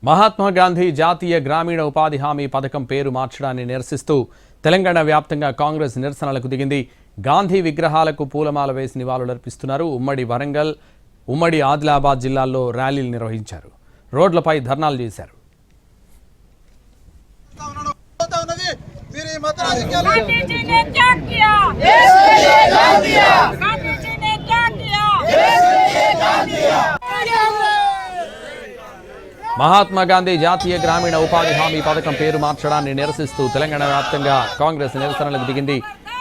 మహాత్మా గాంధీ జాతీయ గ్రామీణ ఉపాధి హామీ పథకం పేరు మార్చడాన్ని నిరసిస్తూ తెలంగాణ వ్యాప్తంగా కాంగ్రెస్ నిరసనలకు దిగింది. గాంధీ విగ్రహాలకు పూలమాల వేసి నివాళులర్పిస్తున్నారు. ఉమ్మడి వరంగల్, ఉమ్మడి ఆదిలాబాద్ జిల్లాల్లో ర్యాలీలు నిర్వహించారు. రోడ్లపై ధర్నాలు చేశారు. మహాత్మా గాంధీ జాతీయ గ్రామీణ ఉపాధి హామీ పథకం పేరు మార్చడాన్ని నిరసిస్తూ తెలంగాణ వ్యాప్తంగా కాంగ్రెస్ నిరసనలకు దిగింది.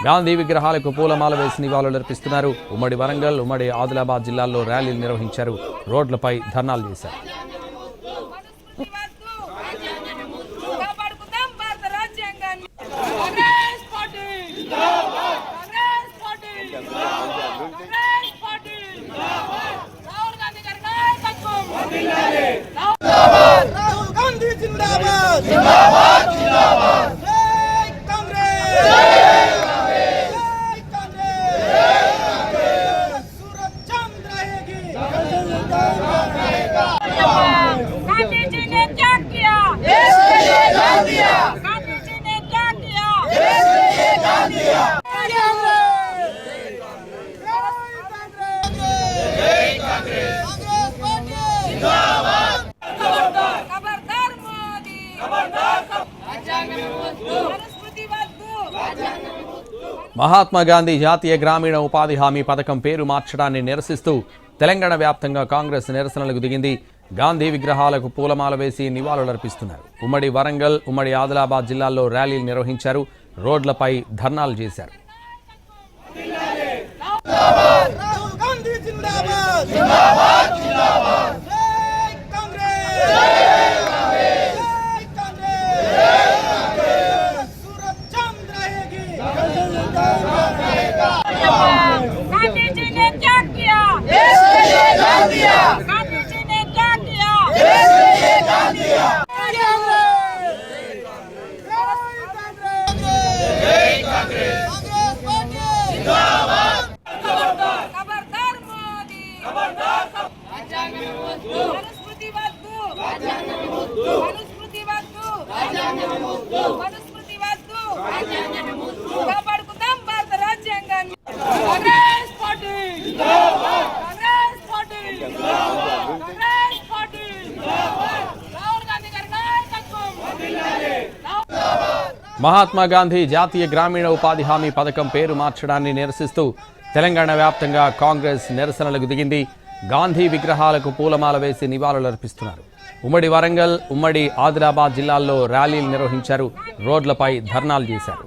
గాంధీ విగ్రహాలకు పూలమాల వేసి నివాళులర్పిస్తున్నారు. ఉమ్మడి వరంగల్, ఉమ్మడి ఆదిలాబాద్ జిల్లాల్లో ర్యాలీలు నిర్వహించారు. రోడ్లపై ధర్నాలు చేశారు. మహాత్మా గాంధీ జాతీయ గ్రామీణ ఉపాధి హామీ పథకం పేరు మార్చడాన్ని నిరసిస్తూ తెలంగాణ వ్యాప్తంగా కాంగ్రెస్ నిరసనలకు దిగింది. గాంధీ విగ్రహాలకు పూలమాల వేసి నివాళులర్పిస్తున్నారు. ఉమ్మడి వరంగల్, ఉమ్మడి ఆదిలాబాద్ జిల్లాల్లో ర్యాలీలు నిర్వహించారు. రోడ్లపై ధర్నాలు చేశారు. మహాత్మా గాంధీ జాతీయ గ్రామీణ ఉపాధి హామీ పథకం పేరు మార్చడాన్ని నిరసిస్తూ తెలంగాణ వ్యాప్తంగా కాంగ్రెస్ నిరసనలకు దిగింది. గాంధీ విగ్రహాలకు పూలమాల వేసి నివాళులర్పిస్తున్నారు. ఉమ్మడి వరంగల్, ఉమ్మడి ఆదిలాబాద్ జిల్లాల్లో ర్యాలీలు నిర్వహించారు. రోడ్లపై ధర్నాలు చేశారు.